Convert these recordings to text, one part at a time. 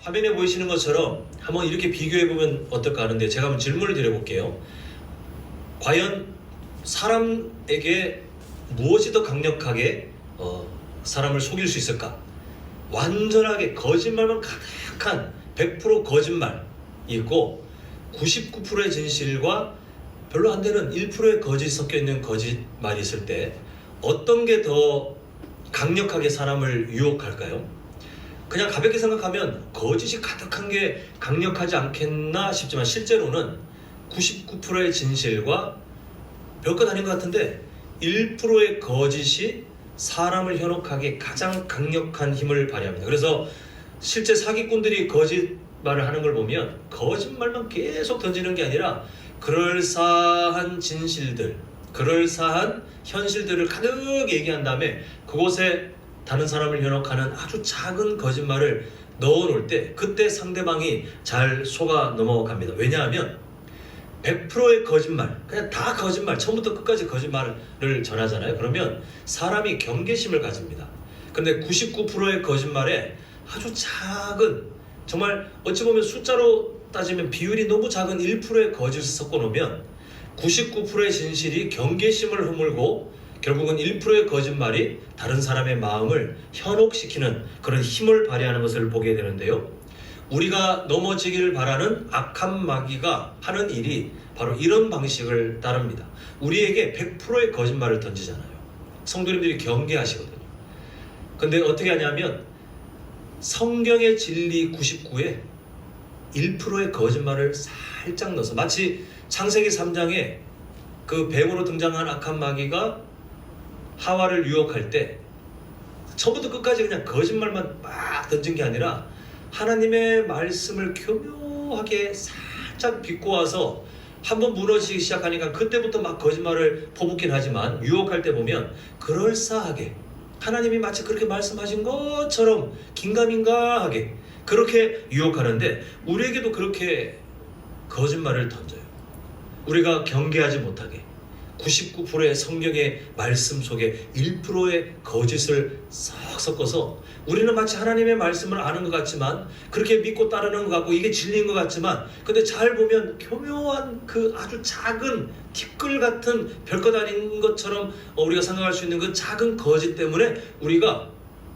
화면에 보이시는 것처럼 한번 이렇게 비교해보면 어떨까 하는데 제가 한번 질문을 드려볼게요. 과연 사람에게 무엇이 더 강력하게 사람을 속일 수 있을까? 완전하게 거짓말만 가득한 100% 거짓말이 있고 99%의 진실과 별로 안 되는 1%의 거짓이 섞여 있는 거짓말이 있을 때 어떤 게 더 강력하게 사람을 유혹할까요? 그냥 가볍게 생각하면 거짓이 가득한 게 강력하지 않겠나 싶지만 실제로는 99%의 진실과 별것 아닌 것 같은데 1%의 거짓이 사람을 현혹하게 가장 강력한 힘을 발휘합니다. 그래서 실제 사기꾼들이 거짓말을 하는 걸 보면 거짓말만 계속 던지는 게 아니라 그럴싸한 진실들, 그럴싸한 현실들을 가득 얘기한 다음에 그곳에 다른 사람을 현혹하는 아주 작은 거짓말을 넣어놓을 때 그때 상대방이 잘 속아 넘어갑니다. 왜냐하면 100%의 거짓말, 그냥 다 거짓말, 처음부터 끝까지 거짓말을 전하잖아요. 그러면 사람이 경계심을 가집니다. 근데 99%의 거짓말에 아주 작은, 정말 어찌 보면 숫자로 따지면 비율이 너무 작은 1%의 거짓을 섞어 놓으면 99%의 진실이 경계심을 허물고 결국은 1%의 거짓말이 다른 사람의 마음을 현혹시키는 그런 힘을 발휘하는 것을 보게 되는데요. 우리가 넘어지기를 바라는 악한 마귀가 하는 일이 바로 이런 방식을 따릅니다. 우리에게 100%의 거짓말을 던지잖아요. 성도님들이 경계하시거든요. 근데 어떻게 하냐면 성경의 진리 99에 1%의 거짓말을 살짝 넣어서 마치 창세기 3장에 그 뱀으로 등장한 악한 마귀가 하와를 유혹할 때 처음부터 끝까지 그냥 거짓말만 막 던진 게 아니라 하나님의 말씀을 교묘하게 살짝 비꼬아서 한번 무너지기 시작하니까 그때부터 막 거짓말을 퍼붓긴 하지만 유혹할 때 보면 그럴싸하게 하나님이 마치 그렇게 말씀하신 것처럼 긴가민가하게 그렇게 유혹하는데 우리에게도 그렇게 거짓말을 던져요. 우리가 경계하지 못하게 99%의 성경의 말씀 속에 1%의 거짓을 싹 섞어서 우리는 마치 하나님의 말씀을 아는 것 같지만 그렇게 믿고 따르는 것 같고 이게 진리인 것 같지만 근데 잘 보면 교묘한 그 아주 작은 티끌 같은 별것 아닌 것처럼 우리가 생각할 수 있는 그 작은 거짓 때문에 우리가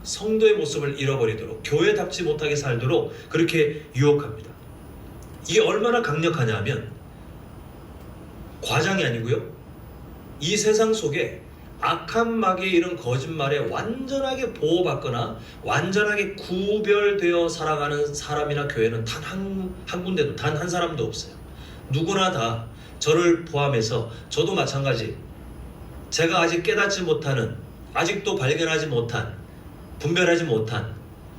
성도의 모습을 잃어버리도록 교회답지 못하게 살도록 그렇게 유혹합니다. 이게 얼마나 강력하냐면 과장이 아니고요. 이 세상 속에 악한 마귀의 이런 거짓말에 완전하게 보호받거나 완전하게 구별되어 살아가는 사람이나 교회는 단 한 군데도 단 한 사람도 없어요. 누구나 다 저를 포함해서 저도 마찬가지 제가 아직 깨닫지 못하는 아직도 발견하지 못한 분별하지 못한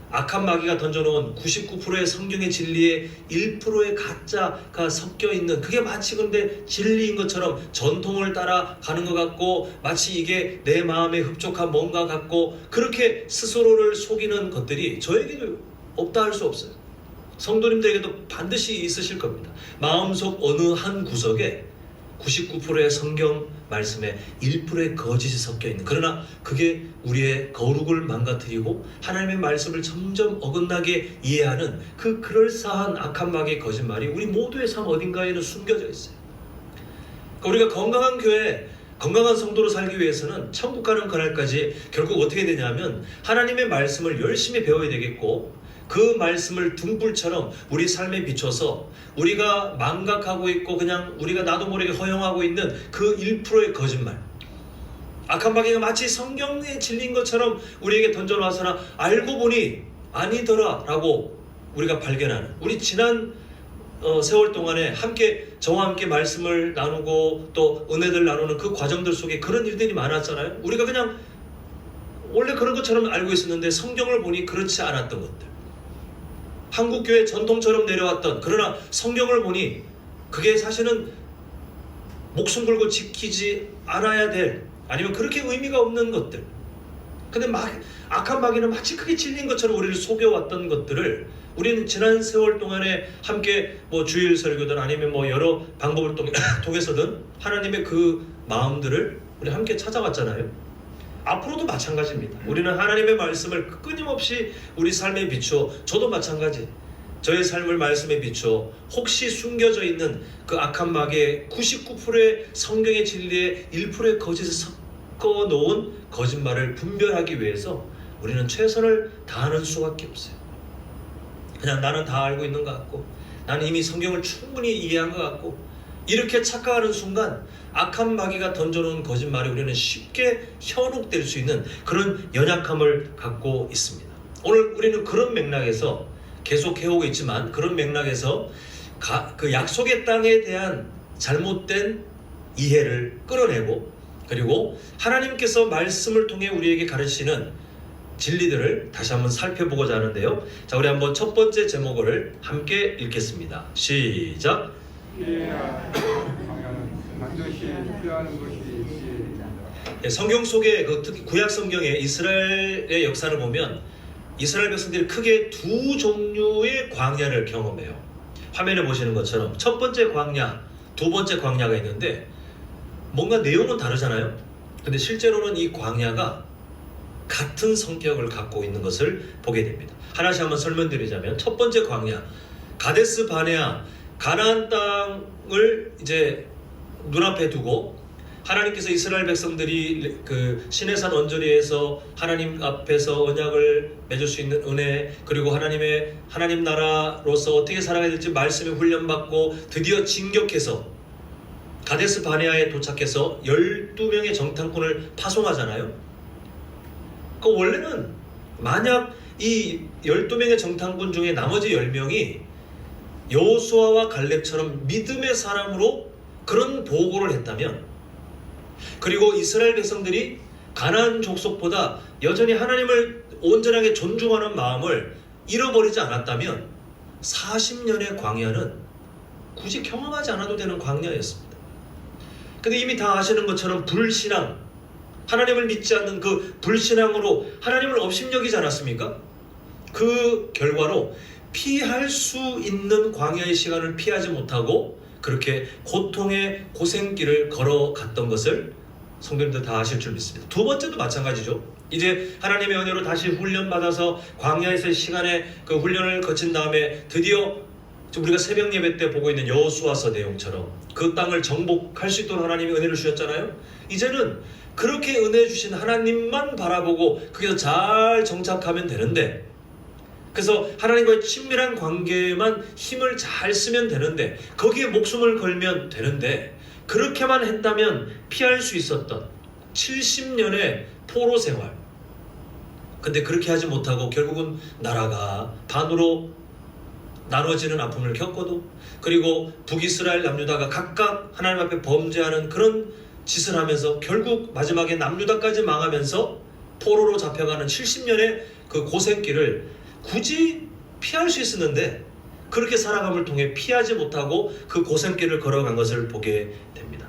악한 마귀가 던져놓은 99%의 성경의 진리에 1%의 가짜가 섞여 있는 그게 마치 근데 진리인 것처럼 전통을 따라가는 것 같고 마치 이게 내 마음에 흡족한 뭔가 같고 그렇게 스스로를 속이는 것들이 저에게도 없다 할 수 없어요. 성도님들에게도 반드시 있으실 겁니다. 마음속 어느 한 구석에 99%의 성경 말씀에 1%의 거짓이 섞여 있는 그러나 그게 우리의 거룩을 망가뜨리고 하나님의 말씀을 점점 어긋나게 이해하는 그 그럴싸한 악한 마귀의 거짓말이 우리 모두의 삶 어딘가에는 숨겨져 있어요. 그러니까 우리가 건강한 교회 건강한 성도로 살기 위해서는 천국 가는 그날까지 결국 어떻게 되냐면 하나님의 말씀을 열심히 배워야 되겠고 그 말씀을 등불처럼 우리 삶에 비춰서 우리가 망각하고 있고 그냥 우리가 나도 모르게 허용하고 있는 그 1%의 거짓말 악한 마귀가 마치 성경의 진리인 것처럼 우리에게 던져놔서나 알고 보니 아니더라 라고 우리가 발견하는 우리 지난 세월 동안에 함께 저와 함께 말씀을 나누고 또 은혜들 나누는 그 과정들 속에 그런 일들이 많았잖아요. 우리가 그냥 원래 그런 것처럼 알고 있었는데 성경을 보니 그렇지 않았던 것들 한국교회 전통처럼 내려왔던 그러나 성경을 보니 그게 사실은 목숨 걸고 지키지 않아야 될 아니면 그렇게 의미가 없는 것들 근데 악한 마귀는 마치 그게 진리인 것처럼 우리를 속여왔던 것들을 우리는 지난 세월 동안에 함께 주일 설교든 아니면 여러 방법을 통해서든 하나님의 그 마음들을 우리 함께 찾아왔잖아요. 앞으로도 마찬가지입니다. 우리는 하나님의 말씀을 끊임없이 우리 삶에 비추어 저도 마찬가지 저의 삶을 말씀에 비춰 혹시 숨겨져 있는 그 악한 마귀의 99%의 성경의 진리에 1%의 거짓을 섞어 놓은 거짓말을 분별하기 위해서 우리는 최선을 다하는 수밖에 없어요. 그냥 나는 다 알고 있는 것 같고, 나는 이미 성경을 충분히 이해한 것 같고, 이렇게 착각하는 순간 악한 마귀가 던져놓은 거짓말에 우리는 쉽게 현혹될 수 있는 그런 연약함을 갖고 있습니다. 오늘 우리는 그런 맥락에서 계속 해오고 있지만, 그런 맥락에서 그 약속의 땅에 대한 잘못된 이해를 끌어내고, 그리고 하나님께서 말씀을 통해 우리에게 가르치는 진리들을 다시 한번 살펴보고자 하는데요. 자, 우리 한번 첫 번째 제목을 함께 읽겠습니다. 시작. 성경 속에 특히 구약 성경의 이스라엘의 역사를 보면 이스라엘 백성들이 크게 두 종류의 광야를 경험해요. 화면에 보시는 것처럼 첫 번째 광야, 두 번째 광야가 있는데 뭔가 내용은 다르잖아요. 근데 실제로는 이 광야가 같은 성격을 갖고 있는 것을 보게 됩니다. 하나씩 한번 설명드리자면, 첫 번째 광야, 가데스 바네아, 가나안 땅을 이제 눈앞에 두고 하나님께서 이스라엘 백성들이 그 시내산 언저리에서 하나님 앞에서 언약을 맺을 수 있는 은혜, 그리고 하나님 나라로서 어떻게 살아가야 될지 말씀에 훈련받고 드디어 진격해서 가데스 바네아에 도착해서 12명의 정탐꾼을 파송하잖아요. 그 원래는 만약 이 12명의 정탐꾼 중에 나머지 10명이 여호수아와 갈렙처럼 믿음의 사람으로 그런 보고를 했다면, 그리고 이스라엘 백성들이 가나안 족속보다 여전히 하나님을 온전하게 존중하는 마음을 잃어버리지 않았다면 40년의 광야는 굳이 경험하지 않아도 되는 광야였습니다. 근데 이미 다 아시는 것처럼 불신앙, 하나님을 믿지 않는 그 불신앙으로 하나님을 업신여기지 않았습니까? 그 결과로 피할 수 있는 광야의 시간을 피하지 못하고 그렇게 고통의 고생길을 걸어갔던 것을 성도님들 다 아실 줄 믿습니다. 두 번째도 마찬가지죠. 이제 하나님의 은혜로 다시 훈련받아서 광야에서의 시간에 그 훈련을 거친 다음에 드디어 우리가 새벽 예배 때 보고 있는 여호수아서 내용처럼 그 땅을 정복할 수 있도록 하나님이 은혜를 주셨잖아요. 이제는 그렇게 은혜 주신 하나님만 바라보고 거기서 잘 정착하면 되는데, 그래서 하나님과의 친밀한 관계에만 힘을 잘 쓰면 되는데, 거기에 목숨을 걸면 되는데, 그렇게만 했다면 피할 수 있었던 70년의 포로 생활, 근데 그렇게 하지 못하고 결국은 나라가 반으로 나눠지는 아픔을 겪어도, 그리고 북이스라엘 남유다가 각각 하나님 앞에 범죄하는 그런 짓을 하면서 결국 마지막에 남유다까지 망하면서 포로로 잡혀가는 70년의 그 고생길을 굳이 피할 수 있었는데, 그렇게 살아감을 통해 피하지 못하고 그 고생길을 걸어간 것을 보게 됩니다.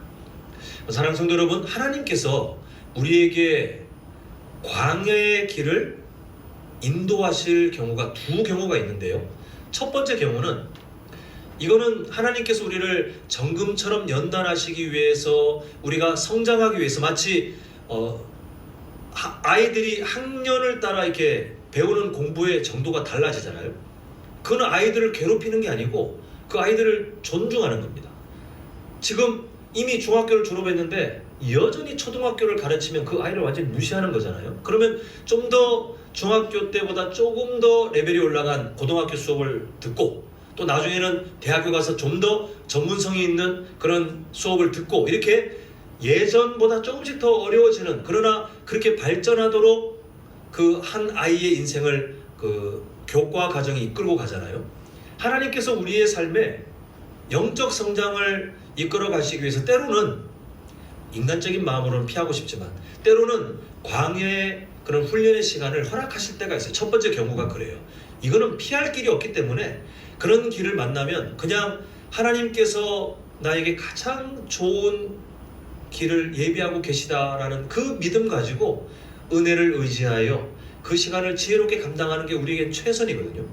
사랑하는 성도 여러분, 하나님께서 우리에게 광야의 길을 인도하실 경우가 두 경우가 있는데요. 첫 번째 경우는, 이거는 하나님께서 우리를 정금처럼 연단하시기 위해서, 우리가 성장하기 위해서, 마치 아이들이 학년을 따라 이렇게 배우는 공부의 정도가 달라지잖아요. 그건 아이들을 괴롭히는 게 아니고 그 아이들을 존중하는 겁니다. 지금 이미 중학교를 졸업했는데 여전히 초등학교를 가르치면 그 아이를 완전히 무시하는 거잖아요. 그러면 좀 더 중학교 때보다 조금 더 레벨이 올라간 고등학교 수업을 듣고, 또 나중에는 대학교 가서 좀 더 전문성이 있는 그런 수업을 듣고, 이렇게 예전보다 조금씩 더 어려워지는, 그러나 그렇게 발전하도록 그 한 아이의 인생을 그 교과 과정이 이끌고 가잖아요. 하나님께서 우리의 삶에 영적 성장을 이끌어 가시기 위해서 때로는 인간적인 마음으로는 피하고 싶지만 때로는 광야의 그런 훈련의 시간을 허락하실 때가 있어요. 첫 번째 경우가 그래요. 이거는 피할 길이 없기 때문에 그런 길을 만나면 그냥 하나님께서 나에게 가장 좋은 길을 예비하고 계시다라는 그 믿음 가지고 은혜를 의지하여 그 시간을 지혜롭게 감당하는 게 우리에겐 최선이거든요.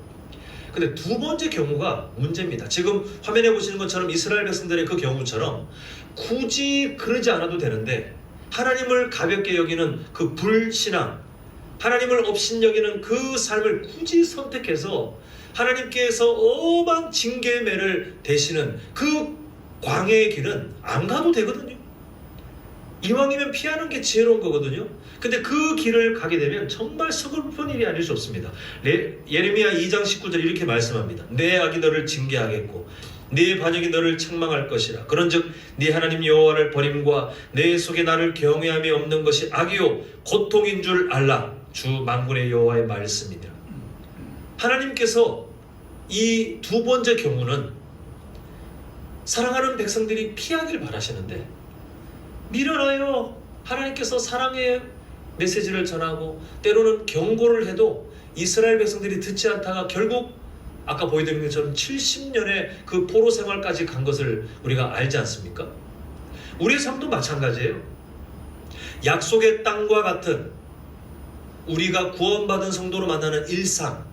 근데 두 번째 경우가 문제입니다. 지금 화면에 보시는 것처럼 이스라엘 백성들의 그 경우처럼 굳이 그러지 않아도 되는데, 하나님을 가볍게 여기는 그 불신앙, 하나님을 업신여기는 그 삶을 굳이 선택해서 하나님께서 엄한 징계의 매를 대시는 그 광야의 길은 안 가도 되거든요. 이왕이면 피하는 게 지혜로운 거거든요. 근데 그 길을 가게 되면 정말 서글픈 일이 아닐 수 없습니다. 예레미야 2장 19절 이렇게 말씀합니다. 내 악이 너를 징계하겠고 네 반역이 너를 책망할 것이라. 그런즉 네 하나님 여호와를 버림과 내 속에 나를 경외함이 없는 것이 악이요 고통인 줄 알라. 주 만군의 여호와의 말씀이니라. 하나님께서 이 두 번째 경우는 사랑하는 백성들이 피하길 바라시는데 밀어놔요. 하나님께서 사랑의 메시지를 전하고 때로는 경고를 해도 이스라엘 백성들이 듣지 않다가 결국 아까 보여드린 것처럼 70년의 그 포로 생활까지 간 것을 우리가 알지 않습니까? 우리의 삶도 마찬가지예요. 약속의 땅과 같은 우리가 구원받은 성도로 만나는 일상,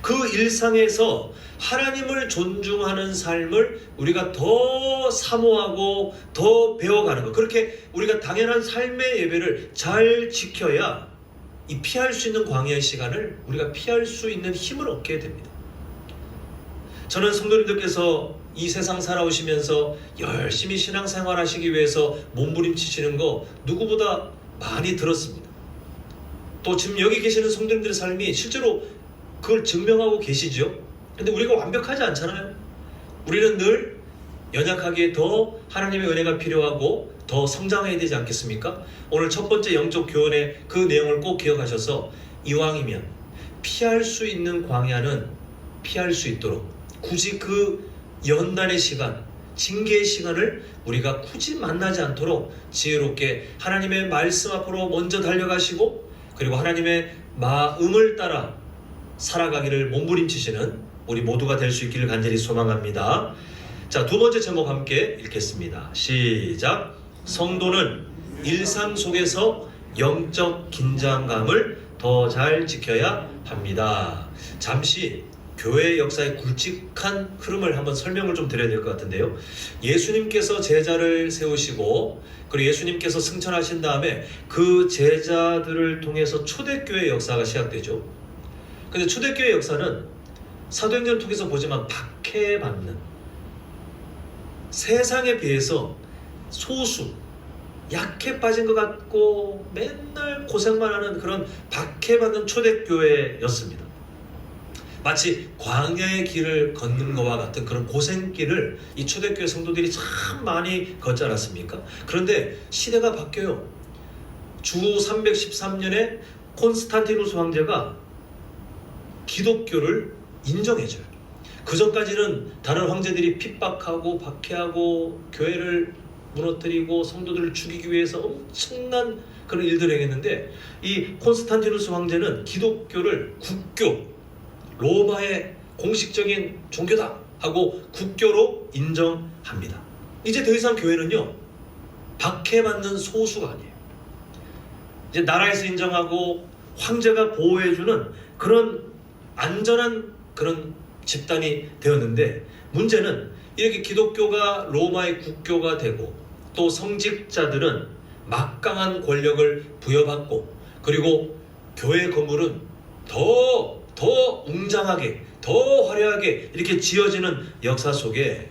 그 일상에서 하나님을 존중하는 삶을 우리가 더 사모하고 더 배워가는 것, 그렇게 우리가 당연한 삶의 예배를 잘 지켜야 이 피할 수 있는 광야의 시간을 우리가 피할 수 있는 힘을 얻게 됩니다. 저는 성도님들께서 이 세상 살아오시면서 열심히 신앙생활 하시기 위해서 몸부림치시는 거 누구보다 많이 들었습니다. 또 지금 여기 계시는 성도님들의 삶이 실제로 그걸 증명하고 계시죠. 근데 우리가 완벽하지 않잖아요. 우리는 늘 연약하기에 더 하나님의 은혜가 필요하고 더 성장해야 되지 않겠습니까? 오늘 첫 번째 영적 교훈의 그 내용을 꼭 기억하셔서 이왕이면 피할 수 있는 광야는 피할 수 있도록 굳이 그 연단의 시간, 징계의 시간을 우리가 굳이 만나지 않도록 지혜롭게 하나님의 말씀 앞으로 먼저 달려가시고 그리고 하나님의 마음을 따라 살아가기를 몸부림치시는 우리 모두가 될 수 있기를 간절히 소망합니다. 자, 두 번째 제목 함께 읽겠습니다. 시작. 성도는 일상 속에서 영적 긴장감을 더 잘 지켜야 합니다. 잠시 교회의 역사의 굵직한 흐름을 한번 설명을 좀 드려야 될 것 같은데요. 예수님께서 제자를 세우시고 그리고 예수님께서 승천하신 다음에 그 제자들을 통해서 초대교회 역사가 시작되죠. 근데 초대교회 역사는 사도행전을 통해서 보지만 박해받는, 세상에 비해서 소수, 약해 빠진 것 같고 맨날 고생만 하는 그런 박해받는 초대교회였습니다. 마치 광야의 길을 걷는 것과 같은 그런 고생길을 이 초대교회 성도들이 참 많이 걷지 않았습니까? 그런데 시대가 바뀌어요. 주 313년에 콘스탄티누스 황제가 기독교를 인정해줘요. 그 전까지는 다른 황제들이 핍박하고 박해하고 교회를 무너뜨리고 성도들을 죽이기 위해서 엄청난 그런 일들을 행했는데 이 콘스탄티누스 황제는 기독교를 국교, 로마의 공식적인 종교다 하고 국교로 인정합니다. 이제 더 이상 교회는요 박해받는 소수가 아니에요. 이제 나라에서 인정하고 황제가 보호해주는 그런 안전한 그런 집단이 되었는데, 문제는 이렇게 기독교가 로마의 국교가 되고 또 성직자들은 막강한 권력을 부여받고 그리고 교회 건물은 더 웅장하게 더 화려하게 이렇게 지어지는 역사 속에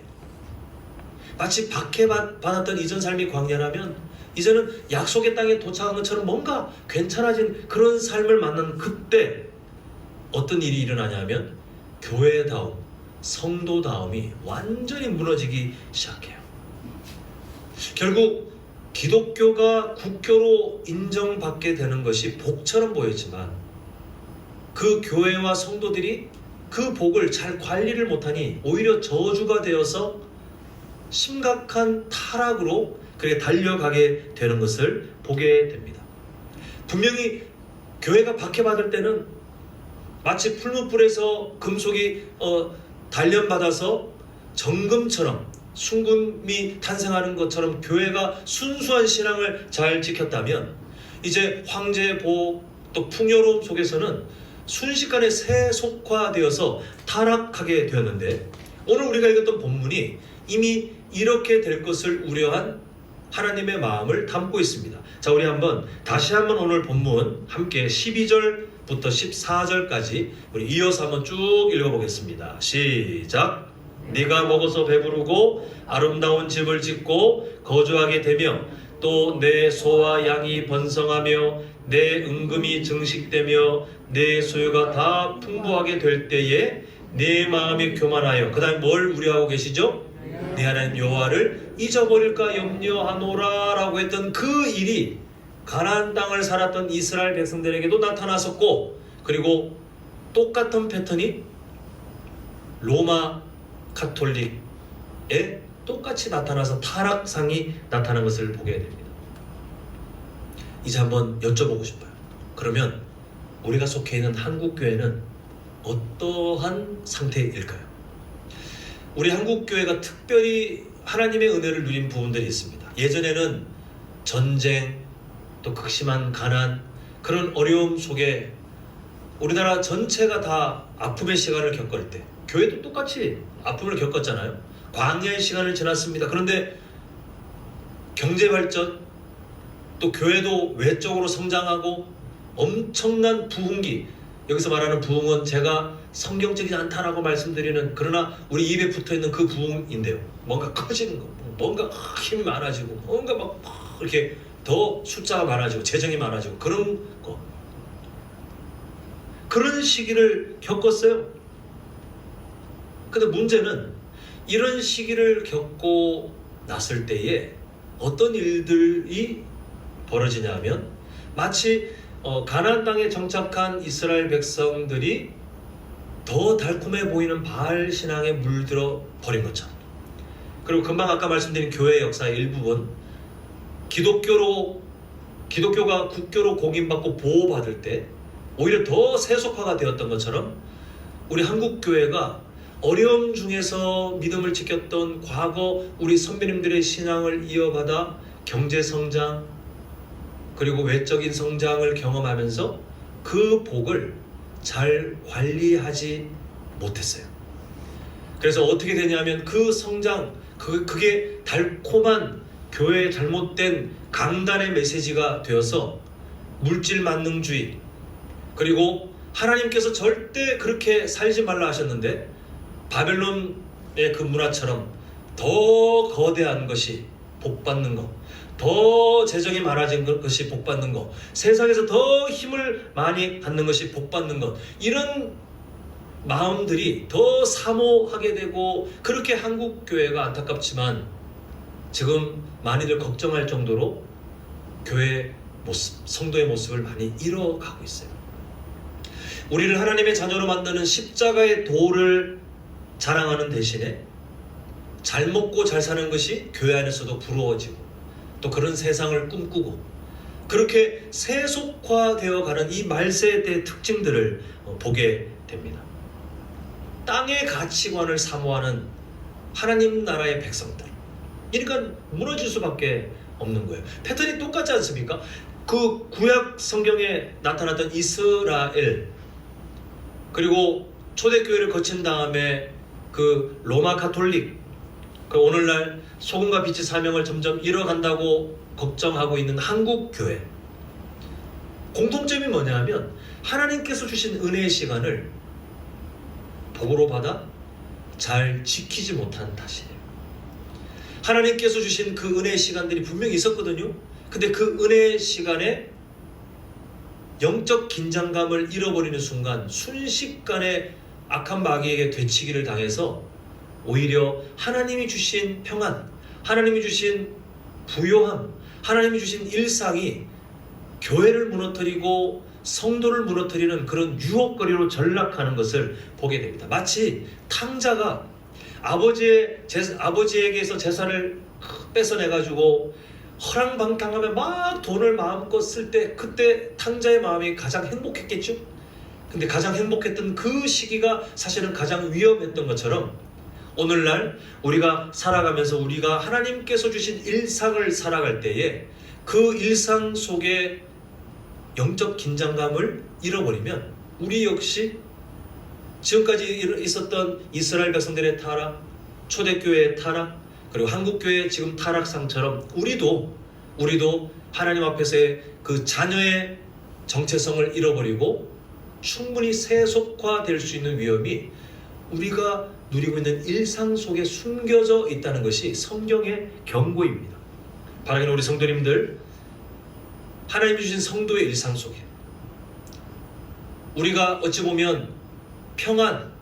마치 박해받았던 이전 삶이 광야라면 이제는 약속의 땅에 도착한 것처럼 뭔가 괜찮아진 그런 삶을 만난 그때 어떤 일이 일어나냐면 교회다움, 성도다움이 완전히 무너지기 시작해요. 결국 기독교가 국교로 인정받게 되는 것이 복처럼 보였지만 그 교회와 성도들이 그 복을 잘 관리를 못하니 오히려 저주가 되어서 심각한 타락으로 그렇게 달려가게 되는 것을 보게 됩니다. 분명히 교회가 박해받을 때는 마치 풀무불에서 금속이 단련받아서 정금처럼 순금이 탄생하는 것처럼 교회가 순수한 신앙을 잘 지켰다면 이제 황제의 복 또 풍요로움 속에서는 순식간에 세속화되어서 타락하게 되었는데, 오늘 우리가 읽었던 본문이 이미 이렇게 될 것을 우려한 하나님의 마음을 담고 있습니다. 자, 우리 다시 한번 오늘 본문 함께 12절 13절부터 14절까지 우리 이어서 한번 쭉 읽어보겠습니다. 시작. 네가 먹어서 배부르고 아름다운 집을 짓고 거주하게 되며 또 내 소와 양이 번성하며 내 은금이 증식되며 내 소유가 다 풍부하게 될 때에 내 마음이 교만하여, 그 다음에 뭘 우려하고 계시죠? 내 하나님 여호와를 잊어버릴까 염려하노라 라고 했던 그 일이 가나안 땅을 살았던 이스라엘 백성들에게도 나타났었고, 그리고 똑같은 패턴이 로마 카톨릭에 똑같이 나타나서 타락상이 나타난 것을 보게 됩니다. 이제 한번 여쭤보고 싶어요. 그러면 우리가 속해 있는 한국교회는 어떠한 상태일까요? 우리 한국교회가 특별히 하나님의 은혜를 누린 부분들이 있습니다. 예전에는 전쟁, 또 극심한 가난, 그런 어려움 속에 우리나라 전체가 다 아픔의 시간을 겪을 때 교회도 똑같이 아픔을 겪었잖아요. 광야의 시간을 지났습니다. 그런데 경제발전, 또 교회도 외적으로 성장하고 엄청난 부흥기, 여기서 말하는 부흥은 제가 성경적이지 않다라고 말씀드리는, 그러나 우리 입에 붙어있는 그 부흥인데요. 뭔가 커지는 거, 뭔가 힘이 많아지고, 뭔가 막 이렇게 더 숫자가 많아지고 재정이 많아지고 그런 거, 그런 시기를 겪었어요. 근데 문제는 이런 시기를 겪고 났을 때에 어떤 일들이 벌어지냐면, 마치 가나안 땅에 정착한 이스라엘 백성들이 더 달콤해 보이는 바알 신앙에 물들어 버린 것처럼, 그리고 금방 아까 말씀드린 교회의 역사의 일부분, 기독교가 국교로 공인받고 보호받을 때 오히려 더 세속화가 되었던 것처럼, 우리 한국 교회가 어려움 중에서 믿음을 지켰던 과거 우리 선배님들의 신앙을 이어받아 경제 성장, 그리고 외적인 성장을 경험하면서 그 복을 잘 관리하지 못했어요. 그래서 어떻게 되냐면 그 성장, 그게 달콤한 교회의 잘못된 강단의 메시지가 되어서 물질 만능주의, 그리고 하나님께서 절대 그렇게 살지 말라 하셨는데 바벨론의 그 문화처럼 더 거대한 것이 복받는 것, 더 재정이 많아진 것이 복받는 것, 세상에서 더 힘을 많이 받는 것이 복받는 것, 이런 마음들이 더 사모하게 되고, 그렇게 한국 교회가 안타깝지만 지금 많이들 걱정할 정도로 교회 모습, 성도의 모습을 많이 잃어가고 있어요. 우리를 하나님의 자녀로 만드는 십자가의 도를 자랑하는 대신에 잘 먹고 잘 사는 것이 교회 안에서도 부러워지고, 또 그런 세상을 꿈꾸고, 그렇게 세속화되어 가는 이 말세의 특징들을 보게 됩니다. 땅의 가치관을 사모하는 하나님 나라의 백성들, 그러니까 무너질 수밖에 없는 거예요. 패턴이 똑같지 않습니까? 그 구약 성경에 나타났던 이스라엘, 그리고 초대교회를 거친 다음에 그 로마 카톨릭, 그 오늘날 소금과 빛의 사명을 점점 잃어간다고 걱정하고 있는 한국 교회, 공통점이 뭐냐면 하나님께서 주신 은혜의 시간을 복으로 받아 잘 지키지 못한 탓이에요. 하나님께서 주신 그 은혜의 시간들이 분명히 있었거든요. 근데 그 은혜의 시간에 영적 긴장감을 잃어버리는 순간 순식간에 악한 마귀에게 되치기를 당해서 오히려 하나님이 주신 평안, 하나님이 주신 부요함, 하나님이 주신 일상이 교회를 무너뜨리고 성도를 무너뜨리는 그런 유혹거리로 전락하는 것을 보게 됩니다. 마치 탕자가 아버지에게서 재산을 뺏어내가지고 허랑방탕하며 막 돈을 마음껏 쓸 때, 그때 탕자의 마음이 가장 행복했겠죠? 근데 가장 행복했던 그 시기가 사실은 가장 위험했던 것처럼, 오늘날 우리가 살아가면서 우리가 하나님께서 주신 일상을 살아갈 때에 그 일상 속에 영적 긴장감을 잃어버리면 우리 역시 지금까지 있었던 이스라엘 백성들의 타락, 초대교회의 타락, 그리고 한국교회의 지금 타락상처럼 우리도 하나님 앞에서의 그 자녀의 정체성을 잃어버리고 충분히 세속화될 수 있는 위험이 우리가 누리고 있는 일상 속에 숨겨져 있다는 것이 성경의 경고입니다. 바라기는 우리 성도님들, 하나님이 주신 성도의 일상 속에 우리가 어찌 보면 평안,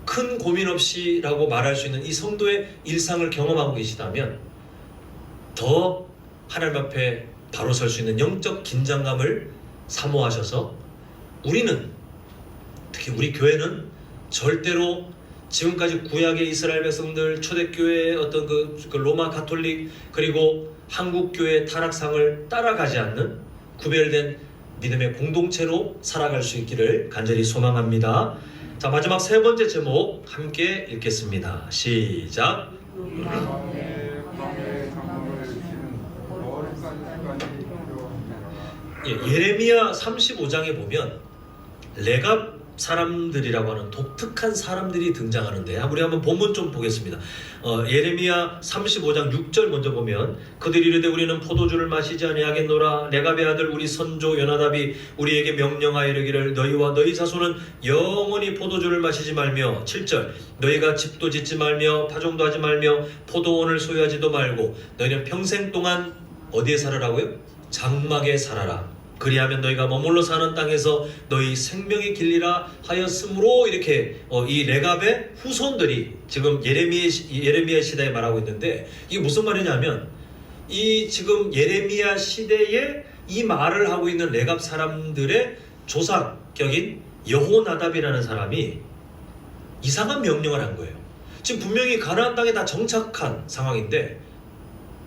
큰 고민 없이라고 말할 수 있는 이 성도의 일상을 경험하고 계시다면 더 하나님 앞에 바로 설 수 있는 영적 긴장감을 사모하셔서 우리는, 특히 우리 교회는 절대로 지금까지 구약의 이스라엘 백성들, 초대교회의 어떤 그 로마 가톨릭, 그리고 한국교회의 타락상을 따라가지 않는 구별된 믿음의 공동체로 살아갈 수 있기를 간절히 소망합니다. 자, 마지막 세 번째 제목 함께 읽겠습니다. 시작. 예레미야 35장에 보면 레갑 사람들이라고 하는 독특한 사람들이 등장하는데 우리 한번 본문 좀 보겠습니다. 예레미야 35장 6절 먼저 보면 그들이 이르되 우리는 포도주를 마시지 아니하겠노라. 레갑의 아들 우리 선조 요나답이 우리에게 명령하여 이르기를 너희와 너희 자손은 영원히 포도주를 마시지 말며 7절 너희가 집도 짓지 말며 파종도 하지 말며 포도원을 소유하지도 말고 너희는 평생 동안 어디에 살으라고요? 장막에 살아라. 그리하면 너희가 머물러 사는 땅에서 너희 생명의 길리라 하였으므로 이렇게 이 레갑의 후손들이 지금 예레미야 시대에 말하고 있는데 이게 무슨 말이냐면 이 지금 예레미야 시대에 이 말을 하고 있는 레갑 사람들의 조상격인 여호나답이라는 사람이 이상한 명령을 한 거예요. 지금 분명히 가나안 땅에 다 정착한 상황인데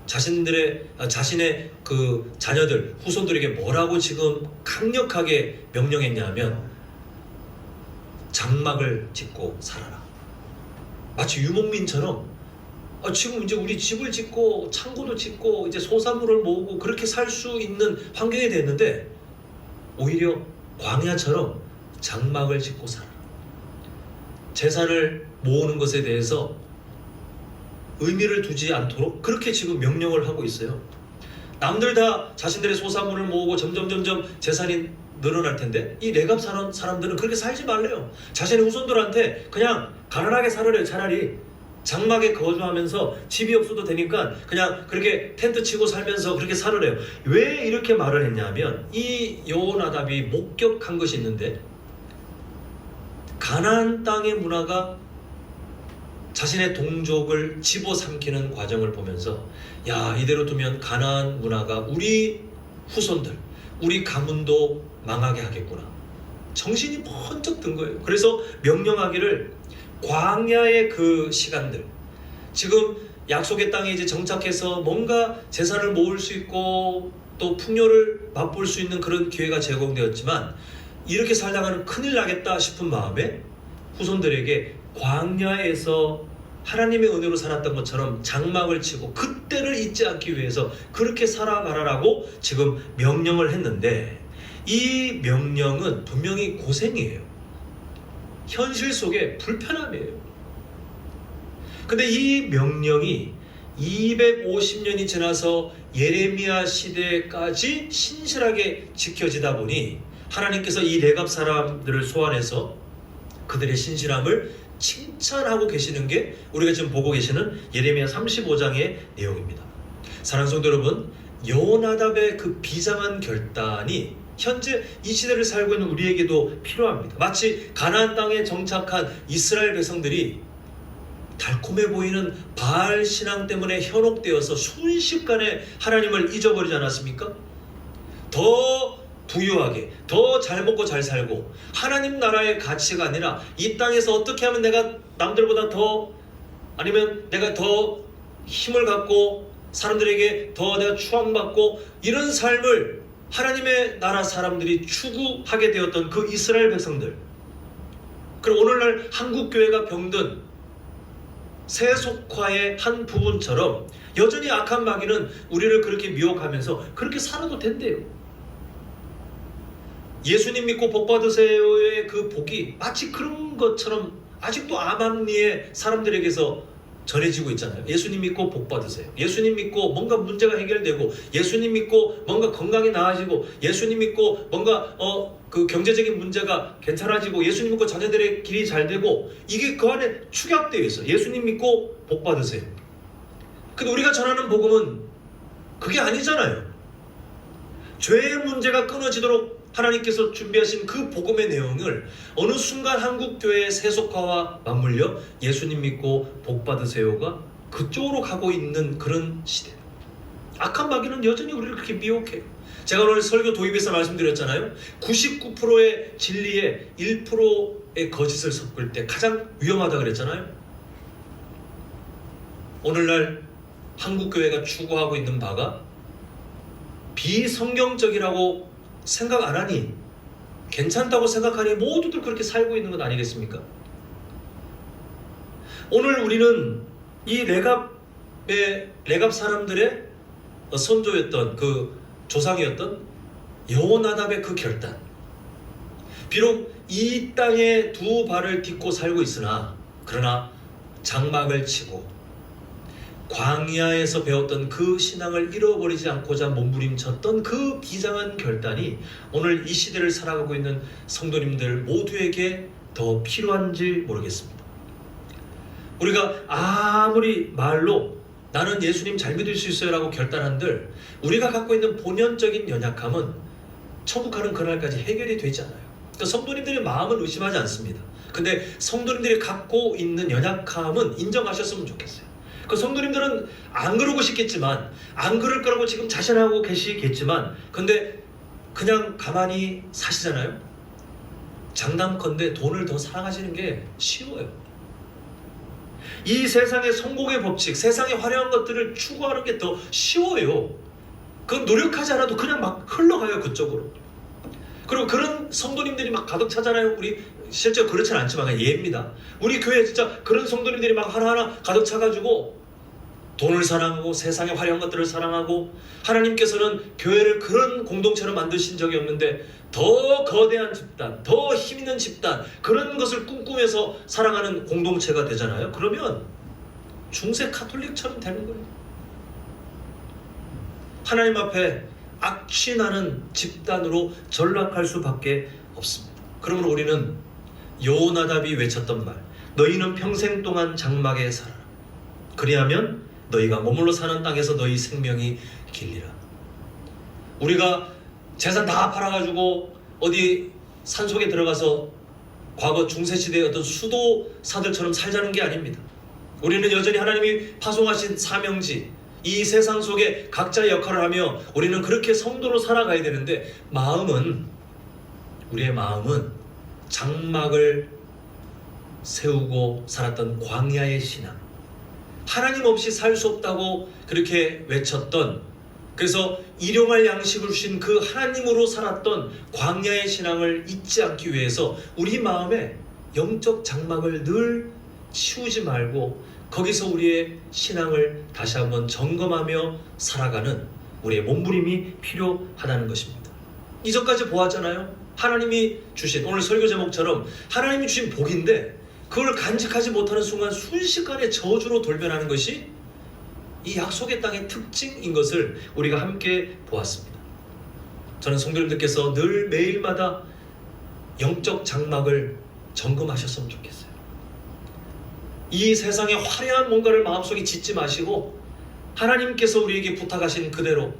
자신의 그 자녀들, 후손들에게 뭐라고 지금 강력하게 명령했냐면 장막을 짓고 살아라. 마치 유목민처럼 지금 이제 우리 집을 짓고 창고도 짓고 이제 소산물을 모으고 그렇게 살 수 있는 환경이 됐는데 오히려 광야처럼 장막을 짓고 살아라. 재산을 모으는 것에 대해서 의미를 두지 않도록 그렇게 지금 명령을 하고 있어요. 남들 다 자신들의 소산물을 모으고 점점 재산이 늘어날 텐데 이 레갑 사람들은 그렇게 살지 말래요. 자신의 후손들한테 그냥 가난하게 살으래요. 차라리 장막에 거주하면서 집이 없어도 되니까 그냥 그렇게 텐트 치고 살면서 그렇게 살으래요. 왜 이렇게 말을 했냐면 이 여호나답이 목격한 것이 있는데 가나안 땅의 문화가 자신의 동족을 집어삼키는 과정을 보면서 야, 이대로 두면 가나안 문화가 우리 후손들, 우리 가문도 망하게 하겠구나. 정신이 번쩍 든 거예요. 그래서 명령하기를 광야의 그 시간들, 지금 약속의 땅에 이제 정착해서 뭔가 재산을 모을 수 있고 또 풍요를 맛볼 수 있는 그런 기회가 제공되었지만 이렇게 살다가는 큰일 나겠다 싶은 마음에 후손들에게 광야에서 하나님의 은혜로 살았던 것처럼 장막을 치고 그때를 잊지 않기 위해서 그렇게 살아가라라고 지금 명령을 했는데 이 명령은 분명히 고생이에요. 현실 속에 불편함이에요. 근데 이 명령이 250년이 지나서 예레미야 시대까지 신실하게 지켜지다 보니 하나님께서 이 레갑 사람들을 소환해서 그들의 신실함을 칭찬하고 계시는 게 우리가 지금 보고 계시는 예레미야 35장의 내용입니다. 사랑하는 성도 여러분, 여호나답의 그 비장한 결단이 현재 이 시대를 살고 있는 우리에게도 필요합니다. 마치 가나안 땅에 정착한 이스라엘 백성들이 달콤해 보이는 바알 신앙 때문에 현혹되어서 순식간에 하나님을 잊어버리지 않았습니까? 더 부유하게, 더 잘 먹고 잘 살고 하나님 나라의 가치가 아니라 이 땅에서 어떻게 하면 내가 남들보다 더, 아니면 내가 더 힘을 갖고 사람들에게 더 내가 추앙받고, 이런 삶을 하나님의 나라 사람들이 추구하게 되었던 그 이스라엘 백성들, 그리고 오늘날 한국교회가 병든 세속화의 한 부분처럼 여전히 악한 마귀는 우리를 그렇게 미혹하면서 그렇게 살아도 된대요. 예수님 믿고 복 받으세요의 그 복이 마치 그런 것처럼 아직도 암암리에 사람들에게서 전해지고 있잖아요. 예수님 믿고 복 받으세요. 예수님 믿고 뭔가 문제가 해결되고, 예수님 믿고 뭔가 건강이 나아지고, 예수님 믿고 뭔가 그 경제적인 문제가 괜찮아지고, 예수님 믿고 자녀들의 길이 잘 되고, 이게 그 안에 축약되어 있어요. 예수님 믿고 복 받으세요. 근데 우리가 전하는 복음은 그게 아니잖아요. 죄의 문제가 끊어지도록 하나님께서 준비하신 그 복음의 내용을 어느 순간 한국교회의 세속화와 맞물려 예수님 믿고 복 받으세요가 그쪽으로 가고 있는 그런 시대. 악한 마귀는 여전히 우리를 그렇게 미혹해요. 제가 오늘 설교 도입에서 말씀드렸잖아요. 99%의 진리에 1%의 거짓을 섞을 때 가장 위험하다 그랬잖아요. 오늘날 한국교회가 추구하고 있는 바가 비성경적이라고 생각 안 하니, 괜찮다고 생각하니 모두들 그렇게 살고 있는 것 아니겠습니까? 오늘 우리는 이 레갑 사람들의 선조였던 그 조상이었던 여호나답의 그 결단, 비록 이 땅에 두 발을 딛고 살고 있으나 그러나 장막을 치고 광야에서 배웠던 그 신앙을 잃어버리지 않고자 몸부림쳤던 그 비장한 결단이 오늘 이 시대를 살아가고 있는 성도님들 모두에게 더 필요한지 모르겠습니다. 우리가 아무리 말로 나는 예수님 잘 믿을 수 있어요 라고 결단한들, 우리가 갖고 있는 본연적인 연약함은 천국 가는 그날까지 해결이 되지 않아요. 그러니까 성도님들의 마음은 의심하지 않습니다. 근데 성도님들이 갖고 있는 연약함은 인정하셨으면 좋겠어요. 그 성도님들은 안 그러고 싶겠지만, 안 그럴 거라고 지금 자신하고 계시겠지만, 근데 그냥 가만히 사시잖아요. 장담컨대 돈을 더 사랑하시는 게 쉬워요. 이 세상의 성공의 법칙, 세상의 화려한 것들을 추구하는 게 더 쉬워요. 그건 노력하지 않아도 그냥 막 흘러가요, 그쪽으로. 그리고 그런 성도님들이 막 가득 차잖아요. 우리 실제 그렇지는 않지만 예입니다. 우리 교회 진짜 그런 성도님들이 막 하나하나 가득 차가지고 돈을 사랑하고 세상의 화려한 것들을 사랑하고, 하나님께서는 교회를 그런 공동체로 만드신 적이 없는데 더 거대한 집단, 더 힘있는 집단, 그런 것을 꿈꾸면서 사랑하는 공동체가 되잖아요. 그러면 중세 카톨릭처럼 되는 거예요. 하나님 앞에 악취나는 집단으로 전락할 수밖에 없습니다. 그러므로 우리는 여호나답이 외쳤던 말, 너희는 평생 동안 장막에 살아라. 그리하면 너희가 머물러 사는 땅에서 너희 생명이 길리라. 우리가 재산 다 팔아가지고 어디 산속에 들어가서 과거 중세시대의 어떤 수도사들처럼 살자는 게 아닙니다. 우리는 여전히 하나님이 파송하신 사명지, 이 세상 속에 각자의 역할을 하며 우리는 그렇게 성도로 살아가야 되는데, 우리의 마음은 장막을 세우고 살았던 광야의 신앙, 하나님 없이 살 수 없다고 그렇게 외쳤던, 그래서 일용할 양식을 주신 그 하나님으로 살았던 광야의 신앙을 잊지 않기 위해서 우리 마음에 영적 장막을 늘 치우지 말고 거기서 우리의 신앙을 다시 한번 점검하며 살아가는 우리의 몸부림이 필요하다는 것입니다. 이전까지 보았잖아요. 하나님이 주신, 오늘 설교 제목처럼 하나님이 주신 복인데 그걸 간직하지 못하는 순간 순식간에 저주로 돌변하는 것이 이 약속의 땅의 특징인 것을 우리가 함께 보았습니다. 저는 성도님들께서 늘 매일마다 영적 장막을 점검하셨으면 좋겠어요. 이 세상에 화려한 뭔가를 마음속에 짓지 마시고 하나님께서 우리에게 부탁하신 그대로,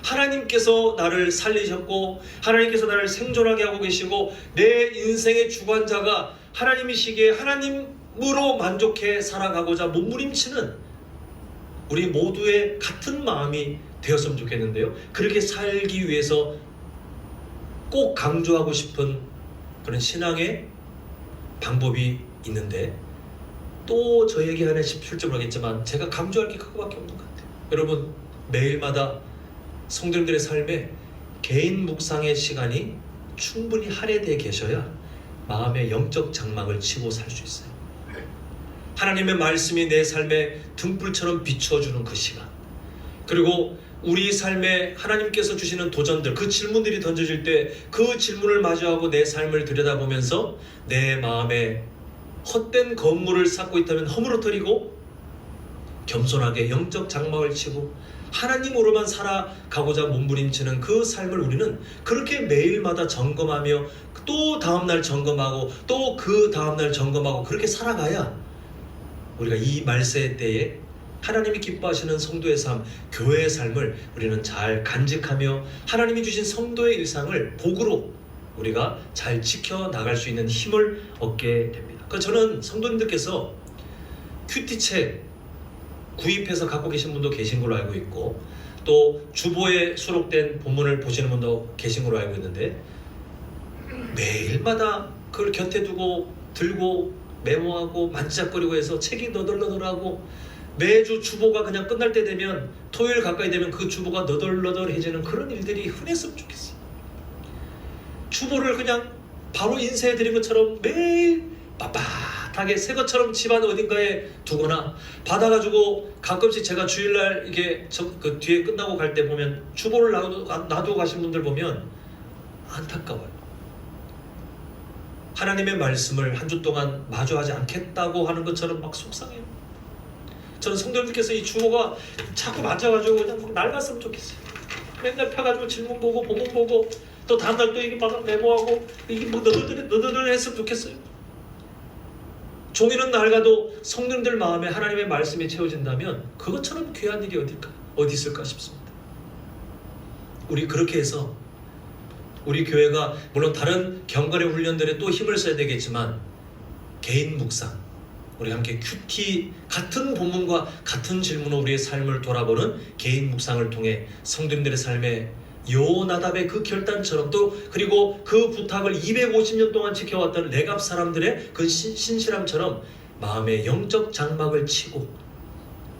하나님께서 나를 살리셨고 하나님께서 나를 생존하게 하고 계시고 내 인생의 주관자가 하나님이시기에 하나님으로 만족해 살아가고자 몸부림치는 우리 모두의 같은 마음이 되었으면 좋겠는데요. 그렇게 살기 위해서 꼭 강조하고 싶은 그런 신앙의 방법이 있는데, 또 저에게 하나 싶을지 모르겠지만 제가 강조할 게 그거밖에 없는 것 같아요. 여러분, 매일마다 성도님들의 삶에 개인 묵상의 시간이 충분히 할애되어 계셔야 마음의 영적 장막을 치고 살 수 있어요. 하나님의 말씀이 내 삶에 등불처럼 비춰주는 그 시간, 그리고 우리 삶에 하나님께서 주시는 도전들, 그 질문들이 던져질 때 그 질문을 마주하고 내 삶을 들여다보면서 내 마음에 헛된 건물을 쌓고 있다면 허물어뜨리고 겸손하게 영적 장막을 치고 하나님으로만 살아가고자 몸부림치는 그 삶을 우리는 그렇게 매일마다 점검하며 또 다음날 점검하고 또 그 다음날 점검하고 그렇게 살아가야 우리가 이 말세 때에 하나님이 기뻐하시는 성도의 삶, 교회의 삶을 우리는 잘 간직하며 하나님이 주신 성도의 일상을 복으로 우리가 잘 지켜나갈 수 있는 힘을 얻게 됩니다. 저는 성도님들께서 큐티책 구입해서 갖고 계신 분도 계신 걸로 알고 있고 또 주보에 수록된 본문을 보시는 분도 계신 걸로 알고 있는데 매일마다 그걸 곁에 두고 들고 메모하고 만지작거리고 해서 책이 너덜너덜하고 매주 주보가 그냥 끝날 때 되면 토요일 가까이 되면 그 주보가 너덜너덜해지는 그런 일들이 흔했으면 좋겠어요. 주보를 그냥 바로 인쇄해드린 것처럼 매일 빳빳하게 새 것처럼 집안 어딘가에 두거나 받아가지고 가끔씩 제가 주일날 이게 그 뒤에 끝나고 갈 때 보면 주보를 놔두고 가신 분들 보면 안타까워요. 하나님의 말씀을 한 주 동안 마주하지 않겠다고 하는 것처럼 막 속상해요. 저는 성도님들께서 이 주보가 자꾸 맞아가지고 그냥 막 낡았으면 좋겠어요. 맨날 펴가지고 질문 보고 본문 보고 또 다음날 또 이게 막 메모하고 이게 뭐 너덜너덜 했으면 좋겠어요. 종이는 낡아도 성도님들 마음에 하나님의 말씀이 채워진다면 그것처럼 귀한 일이 어디 있을까 싶습니다. 우리 그렇게 해서 우리 교회가 물론 다른 경건의 훈련들에 또 힘을 써야 되겠지만 개인 묵상, 우리 함께 큐티 같은 본문과 같은 질문으로 우리의 삶을 돌아보는 개인 묵상을 통해 성도님들의 삶에 요나답의 그 결단처럼 또 그리고 그 부탁을 250년 동안 지켜왔던 레갑 사람들의 그 신실함처럼 마음의 영적 장막을 치고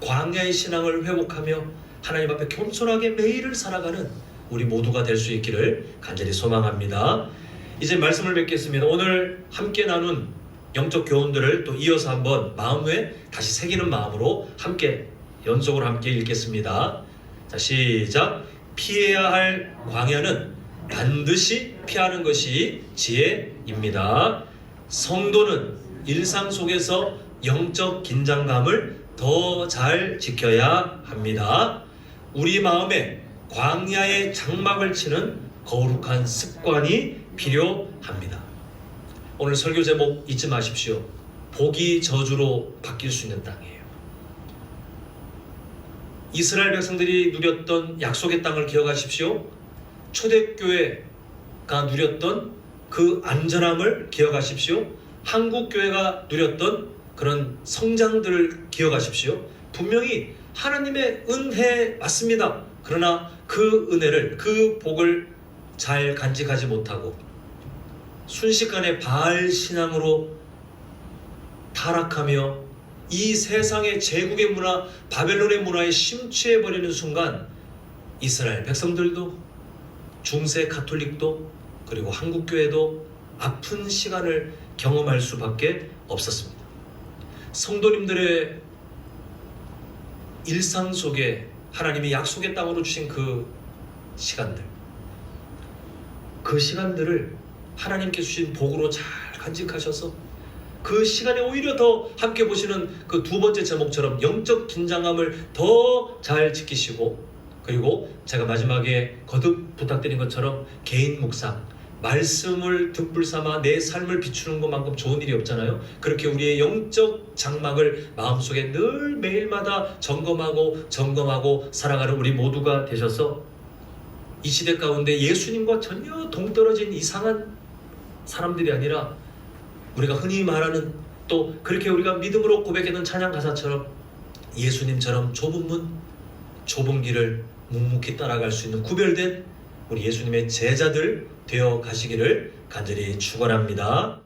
광야의 신앙을 회복하며 하나님 앞에 겸손하게 매일을 살아가는 우리 모두가 될 수 있기를 간절히 소망합니다. 이제 말씀을 맺겠습니다. 오늘 함께 나눈 영적 교훈들을 또 이어서 한번 마음에 다시 새기는 마음으로 함께 연속으로 함께 읽겠습니다. 자, 시작. 피해야 할 광야는 반드시 피하는 것이 지혜입니다. 성도는 일상 속에서 영적 긴장감을 더 잘 지켜야 합니다. 우리 마음에 광야의 장막을 치는 거룩한 습관이 필요합니다. 오늘 설교 제목 잊지 마십시오. 복이 저주로 바뀔 수 있는 땅이에요. 이스라엘 백성들이 누렸던 약속의 땅을 기억하십시오. 초대교회가 누렸던 그 안전함을 기억하십시오. 한국교회가 누렸던 그런 성장들을 기억하십시오. 분명히 하나님의 은혜 맞습니다. 그러나 그 은혜를, 그 복을 잘 간직하지 못하고 순식간에 바알 신앙으로 타락하며 이 세상의 제국의 문화, 바벨론의 문화에 심취해버리는 순간 이스라엘 백성들도 중세 가톨릭도 그리고 한국교회도 아픈 시간을 경험할 수밖에 없었습니다. 성도님들의 일상 속에 하나님이 약속의 땅으로 주신 그 시간들을 하나님께 주신 복으로 잘 간직하셔서 그 시간에 오히려 더 함께 보시는 그 두 번째 제목처럼 영적 긴장감을 더 잘 지키시고 그리고 제가 마지막에 거듭 부탁드린 것처럼 개인 묵상, 말씀을 등불 삼아 내 삶을 비추는 것만큼 좋은 일이 없잖아요. 그렇게 우리의 영적 장막을 마음속에 늘 매일마다 점검하고 살아가는 우리 모두가 되셔서 이 시대 가운데 예수님과 전혀 동떨어진 이상한 사람들이 아니라 우리가 흔히 말하는 또 그렇게 우리가 믿음으로 고백하는 찬양 가사처럼 예수님처럼 좁은 문, 좁은 길을 묵묵히 따라갈 수 있는 구별된 우리 예수님의 제자들 되어 가시기를 간절히 축원합니다.